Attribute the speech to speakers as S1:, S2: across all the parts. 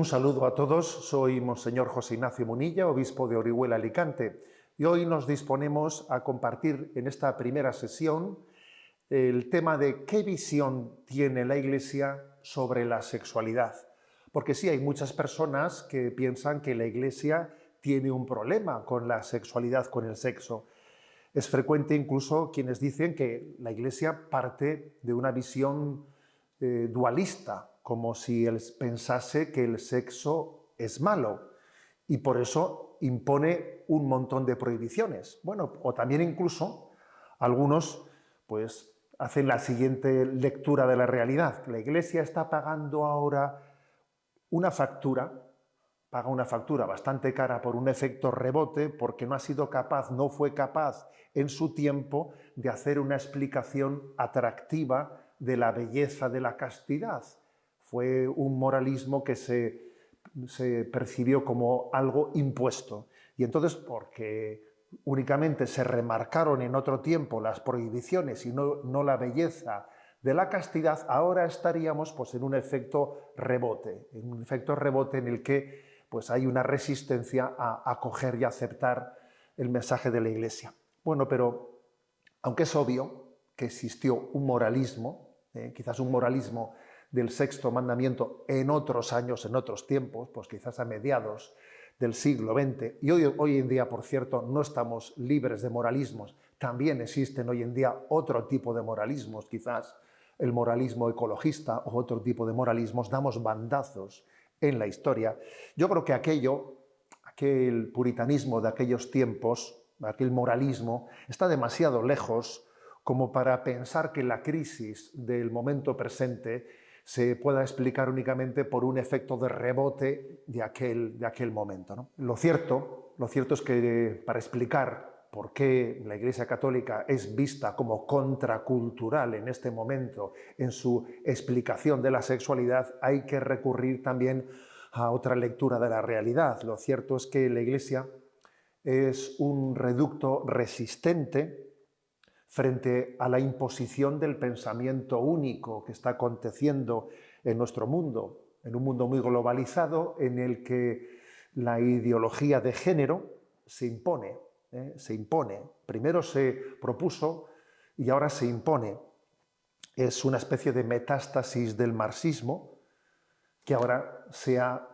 S1: Un saludo a todos, soy Monseñor José Ignacio Munilla, obispo de Orihuela, Alicante, y hoy nos disponemos a compartir en esta primera sesión el tema de qué visión tiene la Iglesia sobre la sexualidad. Porque sí, hay muchas personas que piensan que la Iglesia tiene un problema con la sexualidad, con el sexo. Es frecuente incluso quienes dicen que la Iglesia parte de una visión dualista, como si él pensase que el sexo es malo y por eso impone un montón de prohibiciones. Bueno, o también incluso algunos pues hacen la siguiente lectura de la realidad. La Iglesia está pagando ahora una factura, paga una factura bastante cara por un efecto rebote porque no ha sido capaz, no fue capaz en su tiempo de hacer una explicación atractiva de la belleza de la castidad. Fue un moralismo que se percibió como algo impuesto. Y entonces, porque únicamente se remarcaron en otro tiempo las prohibiciones y no la belleza de la castidad, ahora estaríamos pues, en un efecto rebote en el que pues, hay una resistencia a acoger y aceptar el mensaje de la Iglesia. Bueno, pero aunque es obvio que existió un moralismo, quizás un moralismo del sexto mandamiento en otros años, en otros tiempos, pues quizás a mediados del siglo XX, y hoy en día, por cierto, no estamos libres de moralismos, también existen hoy en día otro tipo de moralismos, quizás el moralismo ecologista o otro tipo de moralismos, damos bandazos en la historia. Yo creo que aquel puritanismo de aquellos tiempos, aquel moralismo, está demasiado lejos como para pensar que la crisis del momento presente se pueda explicar únicamente por un efecto de rebote de aquel momento, ¿no? Lo cierto es que para explicar por qué la Iglesia Católica es vista como contracultural en este momento en su explicación de la sexualidad, hay que recurrir también a otra lectura de la realidad. Lo cierto es que la Iglesia es un reducto resistente frente a la imposición del pensamiento único que está aconteciendo en nuestro mundo, en un mundo muy globalizado en el que la ideología de género se impone. Primero se propuso y ahora se impone. Es una especie de metástasis del marxismo que ahora se ha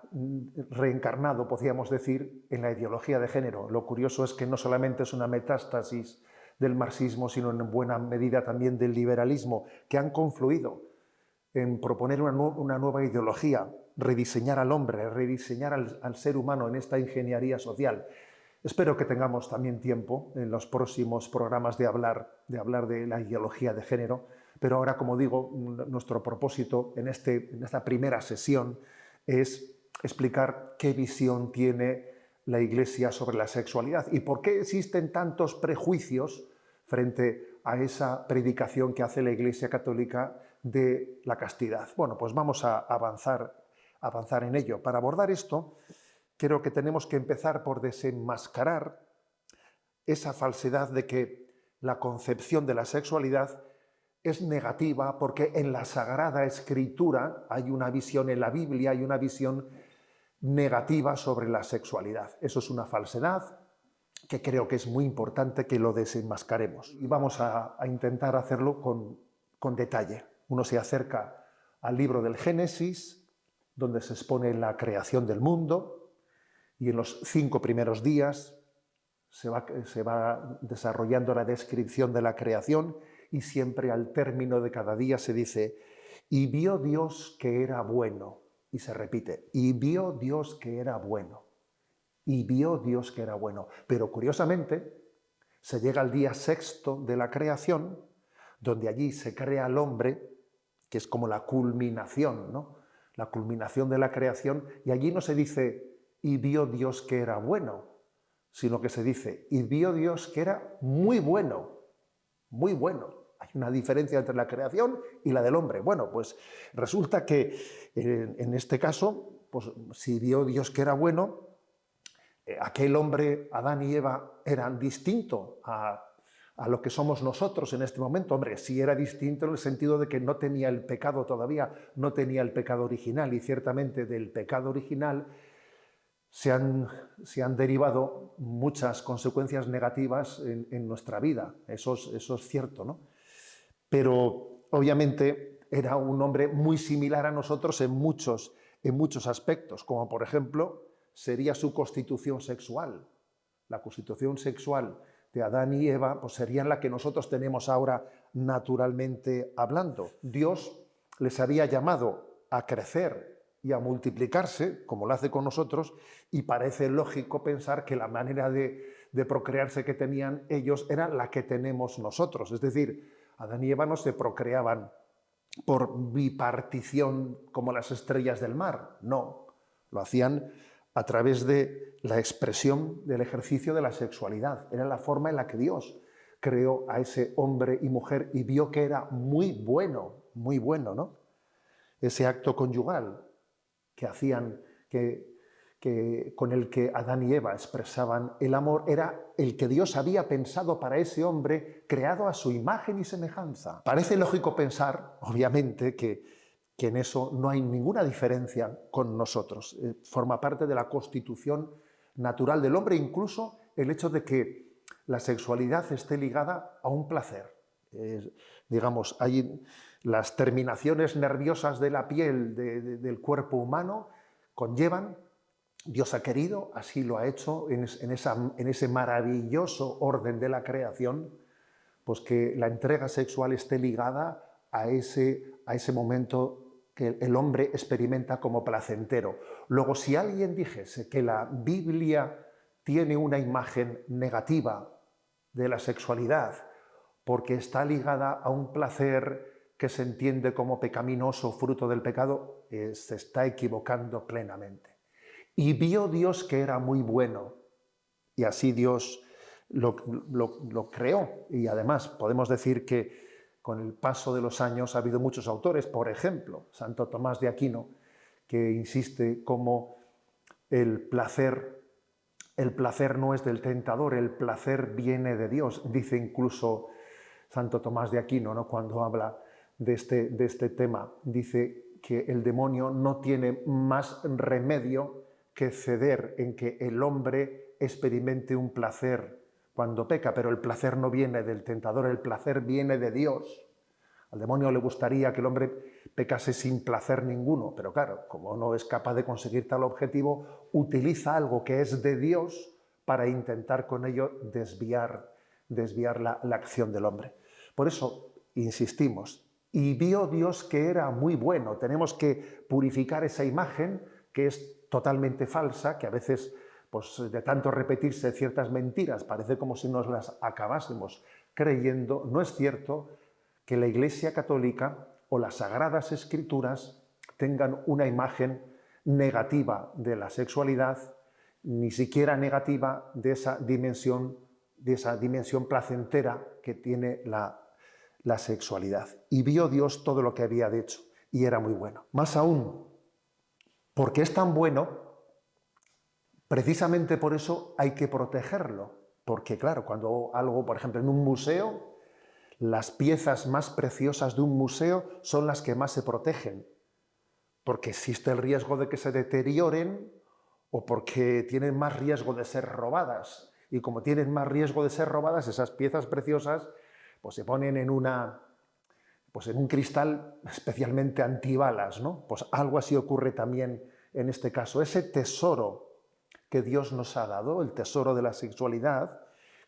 S1: reencarnado, podríamos decir, en la ideología de género. Lo curioso es que no solamente es una metástasis del marxismo, sino en buena medida también del liberalismo, que han confluido en proponer una nueva ideología, rediseñar al hombre, rediseñar al ser humano en esta ingeniería social. Espero que tengamos también tiempo en los próximos programas de hablar de la ideología de género, pero ahora, como digo, nuestro propósito en esta primera sesión es explicar qué visión tiene la Iglesia sobre la sexualidad y por qué existen tantos prejuicios frente a esa predicación que hace la Iglesia Católica de la castidad. Bueno, pues vamos a avanzar en ello. Para abordar esto, creo que tenemos que empezar por desenmascarar esa falsedad de que la concepción de la sexualidad es negativa porque en la Sagrada Escritura hay una visión, en la Biblia hay una visión negativa sobre la sexualidad. Eso es una falsedad que creo que es muy importante que lo desenmascaremos. Y vamos a intentar hacerlo con detalle. Uno se acerca al libro del Génesis, donde se expone la creación del mundo, y en los 5 primeros días se va desarrollando la descripción de la creación, y siempre al término de cada día se dice, y vio Dios que era bueno, y se repite, y vio Dios que era bueno. Y vio Dios que era bueno. Pero curiosamente, se llega al día 6º de la creación, donde allí se crea al hombre, que es como la culminación, ¿no? La culminación de la creación, y allí no se dice, y vio Dios que era bueno, sino que se dice, y vio Dios que era muy bueno, muy bueno. Hay una diferencia entre la creación y la del hombre. Bueno, pues resulta que en este caso, pues si vio Dios que era bueno, aquel hombre, Adán y Eva, eran distintos a a lo que somos nosotros en este momento. Hombre, sí era distinto en el sentido de que no tenía el pecado todavía, no tenía el pecado original, y ciertamente del pecado original se han derivado muchas consecuencias negativas en nuestra vida. Eso es cierto, ¿no? Pero obviamente era un hombre muy similar a nosotros en muchos aspectos, como por ejemplo sería su constitución sexual. La constitución sexual de Adán y Eva pues serían la que nosotros tenemos ahora naturalmente hablando. Dios les había llamado a crecer y a multiplicarse, como lo hace con nosotros, y parece lógico pensar que la manera de procrearse que tenían ellos era la que tenemos nosotros. Es decir, Adán y Eva no se procreaban por bipartición como las estrellas del mar, no, lo hacían a través de la expresión del ejercicio de la sexualidad. Era la forma en la que Dios creó a ese hombre y mujer y vio que era muy bueno, ¿no? Ese acto conyugal que hacían, con el que Adán y Eva expresaban el amor, era el que Dios había pensado para ese hombre creado a su imagen y semejanza. Parece lógico pensar, obviamente, que en eso no hay ninguna diferencia con nosotros. Forma parte de la constitución natural del hombre, incluso el hecho de que la sexualidad esté ligada a un placer. Digamos, hay las terminaciones nerviosas de la piel del cuerpo humano conllevan, Dios ha querido, así lo ha hecho en ese maravilloso orden de la creación, pues que la entrega sexual esté ligada a ese momento que el hombre experimenta como placentero. Luego, si alguien dijese que la Biblia tiene una imagen negativa de la sexualidad porque está ligada a un placer que se entiende como pecaminoso, fruto del pecado, se está equivocando plenamente. Y vio Dios que era muy bueno, y así Dios lo creó. Y además podemos decir que con el paso de los años ha habido muchos autores, por ejemplo, Santo Tomás de Aquino, que insiste como el placer no es del tentador, el placer viene de Dios. Dice incluso Santo Tomás de Aquino, ¿no?, cuando habla de este tema, dice que el demonio no tiene más remedio que ceder en que el hombre experimente un placer cuando peca, pero el placer no viene del tentador, el placer viene de Dios. Al demonio le gustaría que el hombre pecase sin placer ninguno, pero claro, como no es capaz de conseguir tal objetivo, utiliza algo que es de Dios para intentar con ello desviar la acción del hombre. Por eso insistimos, y vio Dios que era muy bueno. Tenemos que purificar esa imagen que es totalmente falsa, que a veces, pues, de tanto repetirse ciertas mentiras, parece como si nos las acabásemos creyendo. No es cierto que la Iglesia Católica o las Sagradas Escrituras tengan una imagen negativa de la sexualidad, ni siquiera negativa de esa dimensión placentera que tiene la sexualidad. Y vio Dios todo lo que había hecho, y era muy bueno. Más aún, porque es tan bueno, precisamente por eso hay que protegerlo. Porque claro, cuando algo, por ejemplo, en un museo, las piezas más preciosas de un museo son las que más se protegen, porque existe el riesgo de que se deterioren o porque tienen más riesgo de ser robadas. Y como tienen más riesgo de ser robadas, esas piezas preciosas pues se ponen en un cristal especialmente antibalas, ¿no? Pues algo así ocurre también en este caso. Ese tesoro que Dios nos ha dado, el tesoro de la sexualidad,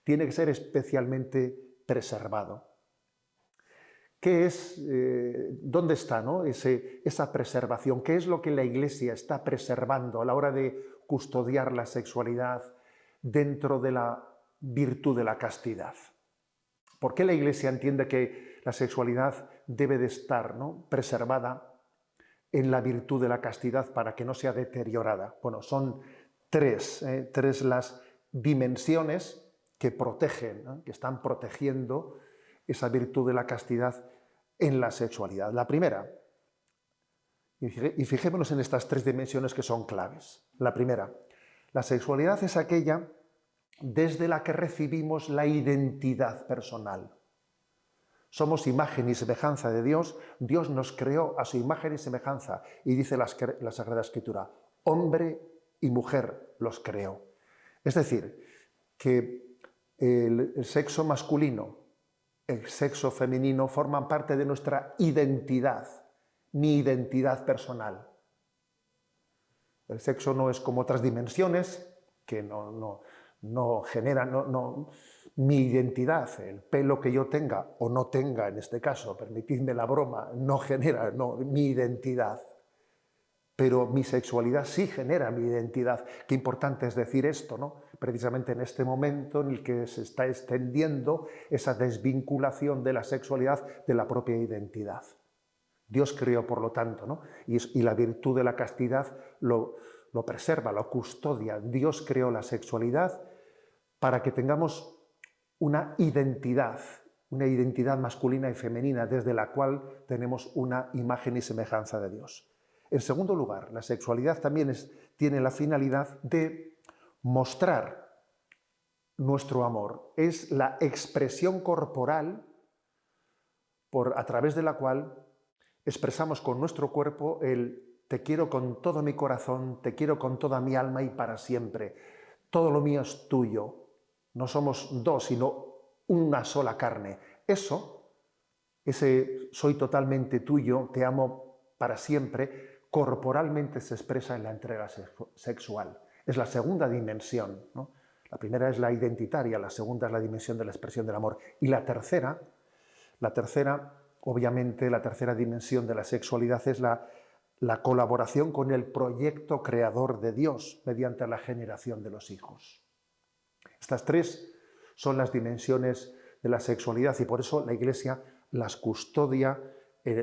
S1: tiene que ser especialmente preservado. ¿Qué es, dónde está, ¿no?, esa preservación? ¿Qué es lo que la Iglesia está preservando a la hora de custodiar la sexualidad dentro de la virtud de la castidad? ¿Por qué la Iglesia entiende que la sexualidad debe de estar, ¿no?, preservada en la virtud de la castidad para que no sea deteriorada? Bueno, son tres las dimensiones que protegen, ¿no?, que están protegiendo esa virtud de la castidad en la sexualidad. La primera, y fijémonos en estas tres dimensiones que son claves. La primera, la sexualidad es aquella desde la que recibimos la identidad personal. Somos imagen y semejanza de Dios. Dios nos creó a su imagen y semejanza. Y dice la Sagrada Escritura, hombre y mujer los creó. Es decir, que el sexo masculino, el sexo femenino forman parte de nuestra identidad, mi identidad personal. El sexo no es como otras dimensiones que no generan mi identidad, el pelo que yo tenga o no tenga, en este caso, permitidme la broma, no genera mi identidad. Pero mi sexualidad sí genera mi identidad. Qué importante es decir esto, ¿no? Precisamente en este momento en el que se está extendiendo esa desvinculación de la sexualidad de la propia identidad. Dios creó, por lo tanto, ¿no? Y la virtud de la castidad lo preserva, lo custodia. Dios creó la sexualidad para que tengamos una identidad masculina y femenina desde la cual tenemos una imagen y semejanza de Dios. En segundo lugar, la sexualidad también tiene la finalidad de mostrar nuestro amor. Es la expresión corporal a través de la cual expresamos con nuestro cuerpo el te quiero con todo mi corazón, te quiero con toda mi alma y para siempre. Todo lo mío es tuyo. No somos dos, sino una sola carne. Ese soy totalmente tuyo, te amo para siempre, corporalmente se expresa en la entrega sexual. Es la segunda dimensión, ¿no? La primera es la identitaria, la segunda es la dimensión de la expresión del amor. Y la tercera, obviamente, la tercera dimensión de la sexualidad es la colaboración con el proyecto creador de Dios mediante la generación de los hijos. Estas tres son las dimensiones de la sexualidad y por eso la Iglesia las custodia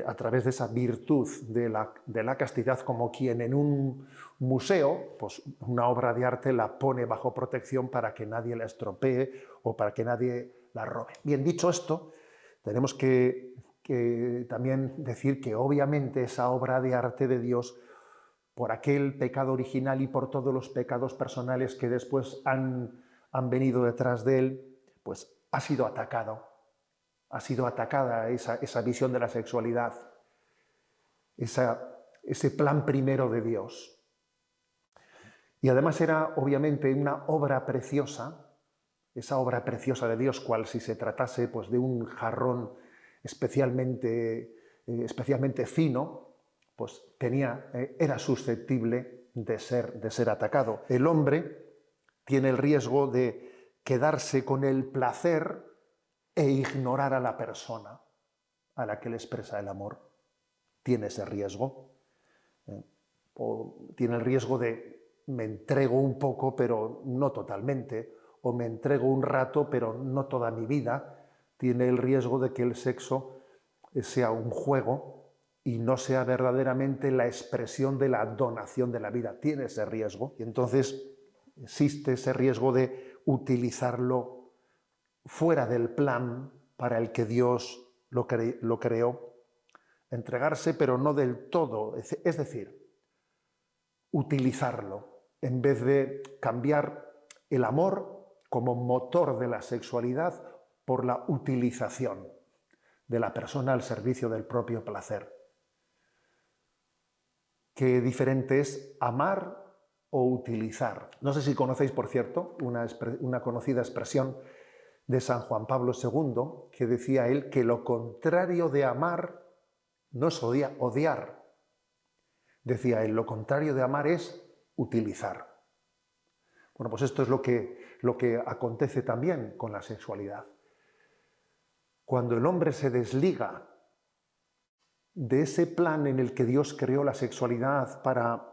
S1: a través de esa virtud de la castidad, como quien en un museo, pues una obra de arte la pone bajo protección para que nadie la estropee o para que nadie la robe. Bien, dicho esto, tenemos que también decir que obviamente esa obra de arte de Dios, por aquel pecado original y por todos los pecados personales que después han venido detrás de él, pues ha sido atacada esa visión de la sexualidad, ese plan primero de Dios. Y además era obviamente una obra preciosa, esa obra preciosa de Dios, cual si se tratase pues, de un jarrón especialmente fino, pues era susceptible de ser atacado. El hombre tiene el riesgo de quedarse con el placer e ignorar a la persona a la que le expresa el amor. Tiene ese riesgo. O tiene el riesgo de me entrego un poco, pero no totalmente, o me entrego un rato, pero no toda mi vida. Tiene el riesgo de que el sexo sea un juego y no sea verdaderamente la expresión de la donación de la vida. Tiene ese riesgo. Y entonces existe ese riesgo de utilizarlo fuera del plan para el que Dios lo creó. Entregarse, pero no del todo. Es decir, utilizarlo en vez de cambiar el amor como motor de la sexualidad por la utilización de la persona al servicio del propio placer. Qué diferente es amar o utilizar. No sé si conocéis, por cierto, una conocida expresión de San Juan Pablo II, que decía él que lo contrario de amar no es odiar. Decía él, lo contrario de amar es utilizar. Bueno, pues esto es lo que acontece también con la sexualidad. Cuando el hombre se desliga de ese plan en el que Dios creó la sexualidad para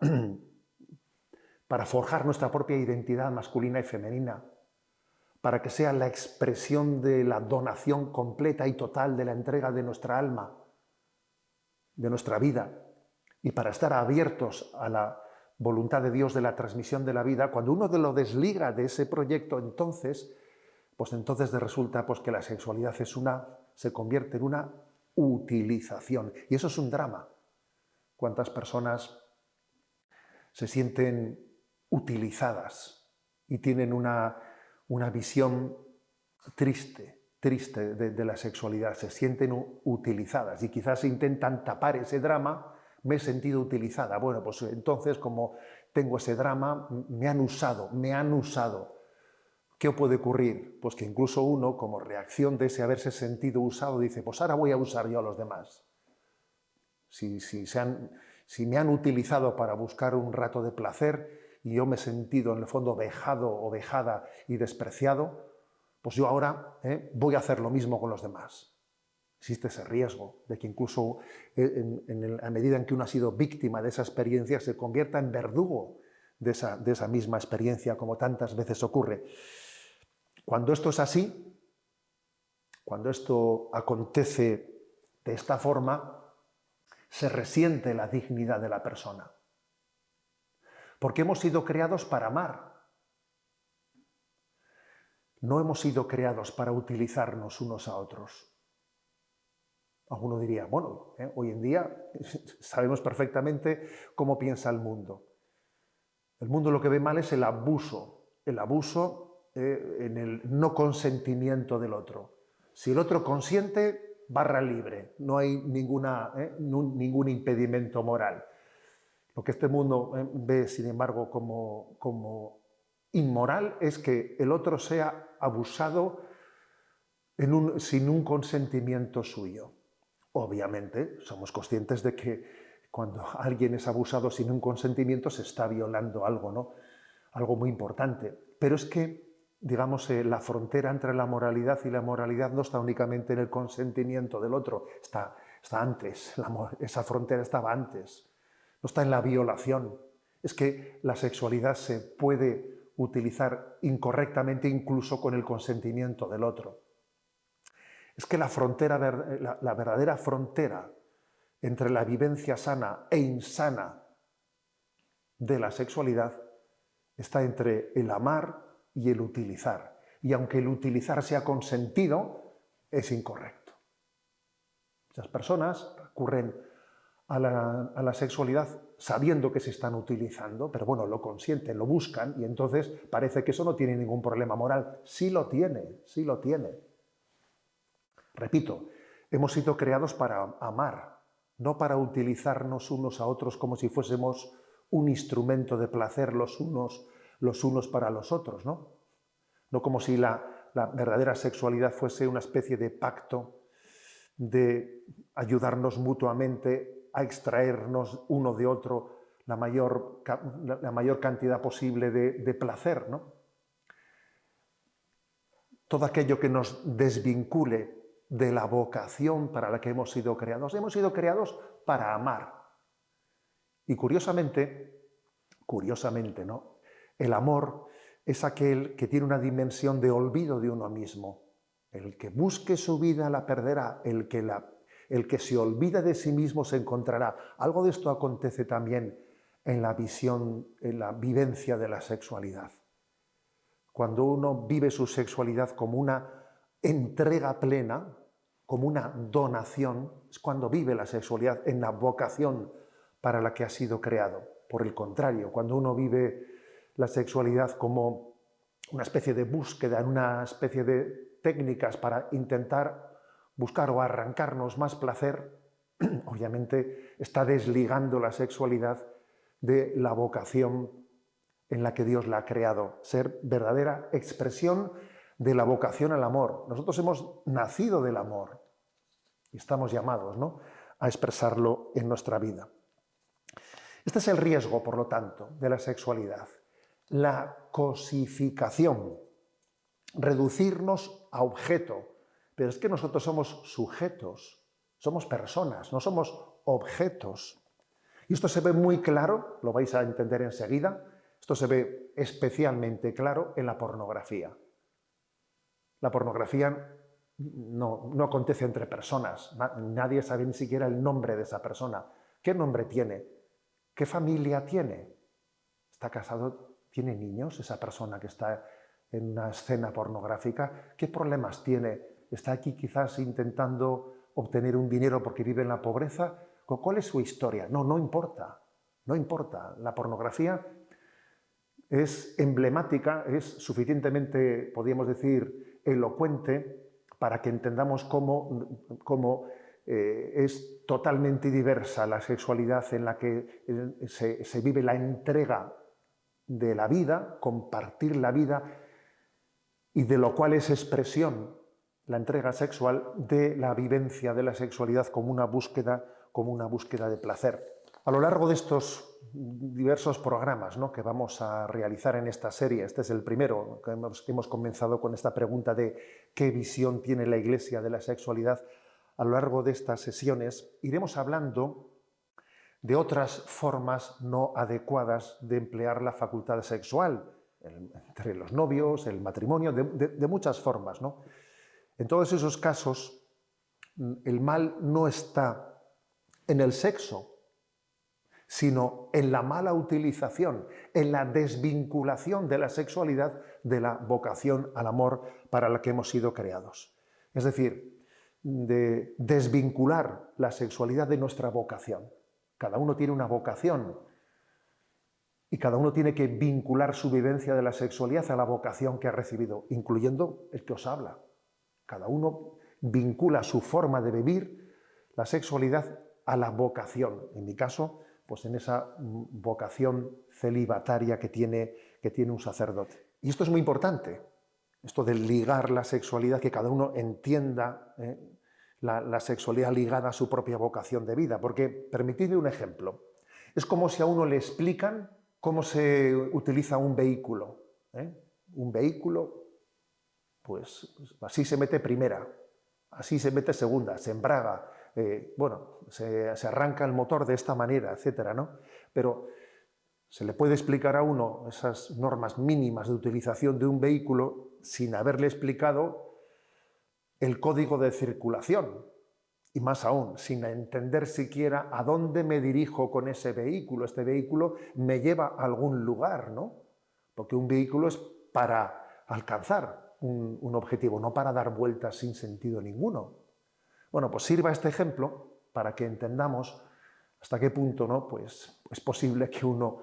S1: forjar nuestra propia identidad masculina y femenina, para que sea la expresión de la donación completa y total de la entrega de nuestra alma, de nuestra vida, y para estar abiertos a la voluntad de Dios de la transmisión de la vida, cuando uno lo desliga de ese proyecto, entonces resulta pues, que la sexualidad se convierte en una utilización. Y eso es un drama. ¿Cuántas personas se sienten utilizadas y tienen una una visión triste de la sexualidad. Se sienten utilizadas y quizás intentan tapar ese drama. Me he sentido utilizada. Bueno, pues entonces, como tengo ese drama, me han usado. ¿Qué puede ocurrir? Pues que incluso uno, como reacción de ese haberse sentido usado, dice, pues ahora voy a usar yo a los demás. Si me han utilizado para buscar un rato de placer y yo me he sentido en el fondo vejado o vejada y despreciado, pues yo ahora voy a hacer lo mismo con los demás. Existe ese riesgo de que incluso a medida en que uno ha sido víctima de esa experiencia se convierta en verdugo de esa misma experiencia, como tantas veces ocurre. Cuando esto es así, cuando esto acontece de esta forma, se resiente la dignidad de la persona. Porque hemos sido creados para amar. No hemos sido creados para utilizarnos unos a otros. Alguno diría, bueno, hoy en día sabemos perfectamente cómo piensa el mundo. El mundo lo que ve mal es el abuso en el no consentimiento del otro. Si el otro consiente, barra libre, no hay ningún impedimento moral. Lo que este mundo ve, sin embargo, como inmoral es que el otro sea abusado sin un consentimiento suyo. Obviamente, somos conscientes de que cuando alguien es abusado sin un consentimiento se está violando algo, ¿no? Algo muy importante. Pero es que, digamos, la frontera entre la moralidad y la moralidad no está únicamente en el consentimiento del otro, está antes, esa frontera estaba antes, no está en la violación. Es que la sexualidad se puede utilizar incorrectamente incluso con el consentimiento del otro. Es que la verdadera frontera entre la vivencia sana e insana de la sexualidad está entre el amar y el utilizar. Y aunque el utilizar sea consentido, es incorrecto. Muchas personas recurren a la sexualidad sabiendo que se están utilizando, pero bueno, lo consienten, lo buscan y entonces parece que eso no tiene ningún problema moral. Sí lo tiene, sí lo tiene. Repito, hemos sido creados para amar, no para utilizarnos unos a otros como si fuésemos un instrumento de placer los unos para los otros, ¿no? No como si la verdadera sexualidad fuese una especie de pacto de ayudarnos mutuamente a extraernos uno de otro la mayor cantidad posible de placer, ¿no? Todo aquello que nos desvincule de la vocación para la que hemos sido creados para amar. Y curiosamente, ¿no? El amor es aquel que tiene una dimensión de olvido de uno mismo. El que busque su vida la perderá, el que se olvida de sí mismo se encontrará. Algo de esto acontece también en la vivencia de la sexualidad. Cuando uno vive su sexualidad como una entrega plena, como una donación, es cuando vive la sexualidad en la vocación para la que ha sido creado. Por el contrario, cuando uno vive la sexualidad como una especie de búsqueda, una especie de técnicas para intentar buscar o arrancarnos más placer, obviamente está desligando la sexualidad de la vocación en la que Dios la ha creado, ser verdadera expresión de la vocación al amor. Nosotros hemos nacido del amor y estamos llamados, ¿no?, a expresarlo en nuestra vida. Este es el riesgo, por lo tanto, de la sexualidad. La cosificación, reducirnos a objeto. Pero es que nosotros somos sujetos, somos personas, no somos objetos. Y esto se ve muy claro, lo vais a entender enseguida, esto se ve especialmente claro en la pornografía. La pornografía no acontece entre personas, nadie sabe ni siquiera el nombre de esa persona. ¿Qué nombre tiene? ¿Qué familia tiene? ¿Está casado? ¿Tiene niños esa persona que está en una escena pornográfica? ¿Qué problemas tiene? ¿Está aquí quizás intentando obtener un dinero porque vive en la pobreza? ¿Cuál es su historia? No importa, no importa. La pornografía es emblemática, es suficientemente, podríamos decir, elocuente para que entendamos cómo es totalmente diversa la sexualidad en la que se vive la entrega de la vida, compartir la vida, y de lo cual es expresión la entrega sexual de la vivencia de la sexualidad como una búsqueda de placer. A lo largo de estos diversos programas, ¿no?, que vamos a realizar en esta serie, este es el primero, que hemos comenzado con esta pregunta de qué visión tiene la Iglesia de la sexualidad. A lo largo de estas sesiones iremos hablando de otras formas no adecuadas de emplear la facultad sexual, entre los novios, el matrimonio, de muchas formas, ¿no? En todos esos casos, el mal no está en el sexo, sino en la mala utilización, en la desvinculación de la sexualidad de la vocación al amor para la que hemos sido creados. Es decir, de desvincular la sexualidad de nuestra vocación. Cada uno tiene una vocación y cada uno tiene que vincular su vivencia de la sexualidad a la vocación que ha recibido, incluyendo el que os habla. Cada uno vincula su forma de vivir la sexualidad a la vocación. En mi caso, pues en esa vocación celibataria que tiene un sacerdote. Y esto es muy importante, esto de ligar la sexualidad, que cada uno entienda la sexualidad ligada a su propia vocación de vida. Porque, permitidme un ejemplo, es como si a uno le explican cómo se utiliza un vehículo. Un vehículo, pues así se mete primera, así se mete segunda, se embraga, se arranca el motor de esta manera, etcétera, ¿no? Pero se le puede explicar a uno esas normas mínimas de utilización de un vehículo sin haberle explicado el código de circulación, y más aún, sin entender siquiera a dónde me dirijo con ese vehículo. Este vehículo me lleva a algún lugar, ¿no? Porque un vehículo es para alcanzar un objetivo, no para dar vueltas sin sentido ninguno. Bueno, pues sirva este ejemplo para que entendamos hasta qué punto, ¿no?, pues es posible que uno,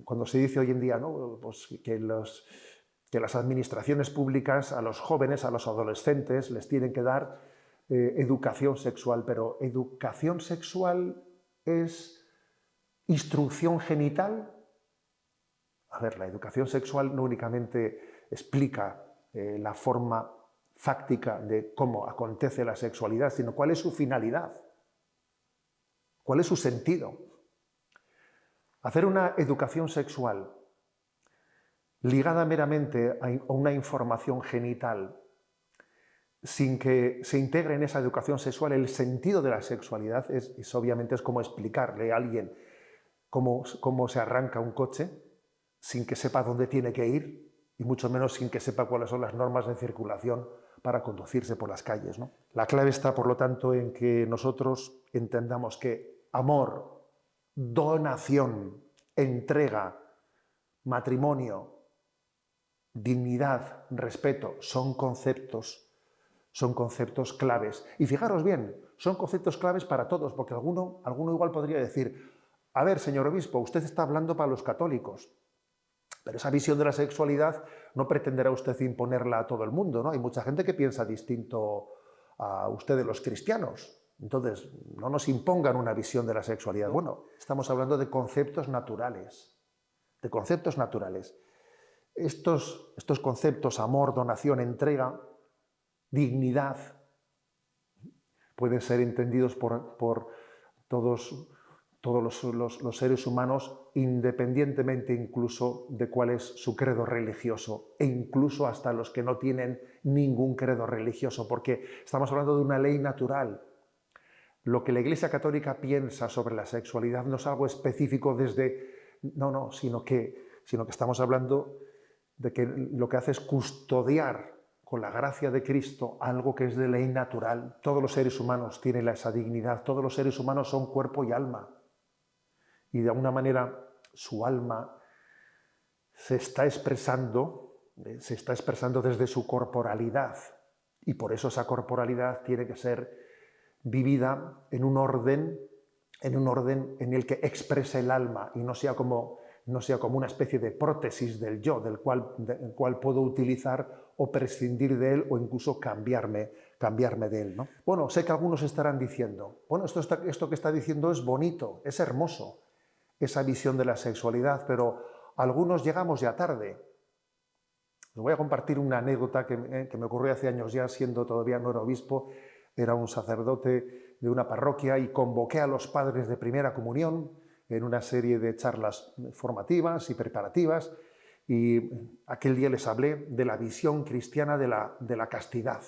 S1: cuando se dice hoy en día, ¿no?, pues que las administraciones públicas a los jóvenes, a los adolescentes, les tienen que dar educación sexual, pero ¿educación sexual es instrucción genital? A ver, la educación sexual no únicamente explica la forma fáctica de cómo acontece la sexualidad, sino cuál es su finalidad, cuál es su sentido. Hacer una educación sexual ligada meramente a una información genital, sin que se integre en esa educación sexual el sentido de la sexualidad, obviamente es como explicarle a alguien cómo se arranca un coche sin que sepa dónde tiene que ir, y mucho menos sin que sepa cuáles son las normas de circulación para conducirse por las calles, ¿no? La clave está, por lo tanto, en que nosotros entendamos que amor, donación, entrega, matrimonio, dignidad, respeto, son conceptos claves. Y fijaros bien, son conceptos claves para todos, porque alguno igual podría decir, a ver, señor obispo, usted está hablando para los católicos, pero esa visión de la sexualidad no pretenderá usted imponerla a todo el mundo, ¿no? Hay mucha gente que piensa distinto a ustedes los cristianos. Entonces, no nos impongan una visión de la sexualidad. Bueno, estamos hablando de conceptos naturales, Estos conceptos, amor, donación, entrega, dignidad, pueden ser entendidos por todos los seres humanos, independientemente incluso de cuál es su credo religioso, e incluso hasta los que no tienen ningún credo religioso, porque estamos hablando de una ley natural. Lo que la Iglesia Católica piensa sobre la sexualidad no es algo específico sino que estamos hablando de que lo que hace es custodiar con la gracia de Cristo algo que es de ley natural. Todos los seres humanos tienen esa dignidad, todos los seres humanos son cuerpo y alma. Y de alguna manera su alma se está expresando desde su corporalidad. Y por eso esa corporalidad tiene que ser vivida en un orden en el que exprese el alma y no sea como no sea como una especie de prótesis del yo, del cual puedo utilizar o prescindir de él o incluso cambiarme de él, ¿no? Bueno, sé que algunos estarán diciendo, bueno, esto que está diciendo es bonito, es hermoso, esa visión de la sexualidad, pero algunos llegamos ya tarde. Os voy a compartir una anécdota que me ocurrió hace años ya, siendo todavía no era obispo, era un sacerdote de una parroquia y convoqué a los padres de primera comunión en una serie de charlas formativas y preparativas, y aquel día les hablé de la visión cristiana de la castidad.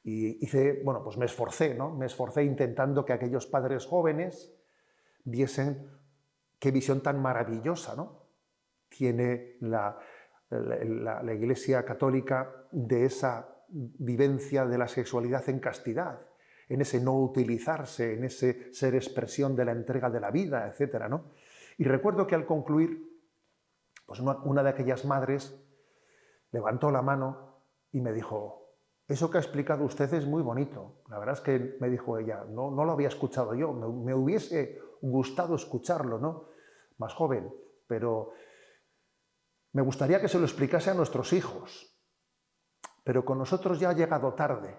S1: Y bueno, pues me esforcé, ¿no? Me esforcé intentando que aquellos padres jóvenes viesen qué visión tan maravillosa, ¿no?, tiene la Iglesia católica de esa vivencia de la sexualidad en castidad, en ese no utilizarse, en ese ser expresión de la entrega de la vida, etcétera, ¿no? Y recuerdo que al concluir, pues una de aquellas madres levantó la mano y me dijo, eso que ha explicado usted es muy bonito. La verdad es que, me dijo ella, no lo había escuchado yo, me hubiese gustado escucharlo, ¿no?, más joven, pero me gustaría que se lo explicase a nuestros hijos, pero con nosotros ya ha llegado tarde,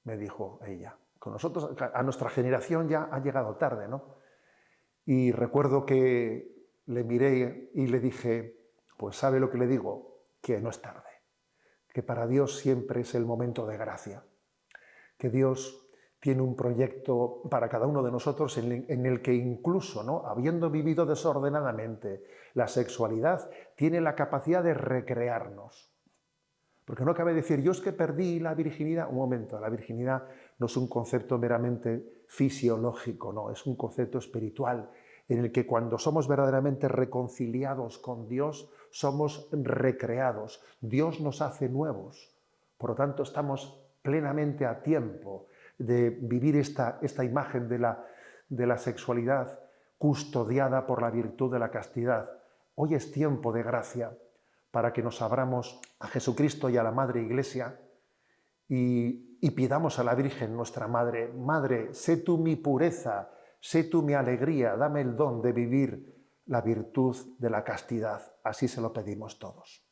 S1: me dijo ella. Con nosotros, a nuestra generación ya ha llegado tarde, ¿no? Y recuerdo que le miré y le dije, pues ¿sabe lo que le digo? Que no es tarde, que para Dios siempre es el momento de gracia, que Dios tiene un proyecto para cada uno de nosotros en el que incluso, ¿no?, habiendo vivido desordenadamente la sexualidad, tiene la capacidad de recrearnos. Porque no cabe decir, yo es que perdí la virginidad. Un momento, la virginidad no es un concepto meramente fisiológico, no, es un concepto espiritual en el que cuando somos verdaderamente reconciliados con Dios, somos recreados. Dios nos hace nuevos. Por lo tanto, estamos plenamente a tiempo de vivir esta imagen de la sexualidad custodiada por la virtud de la castidad. Hoy es tiempo de gracia para que nos abramos a Jesucristo y a la Madre Iglesia y pidamos a la Virgen, nuestra Madre, Madre, sé tú mi pureza, sé tú mi alegría, dame el don de vivir la virtud de la castidad. Así se lo pedimos todos.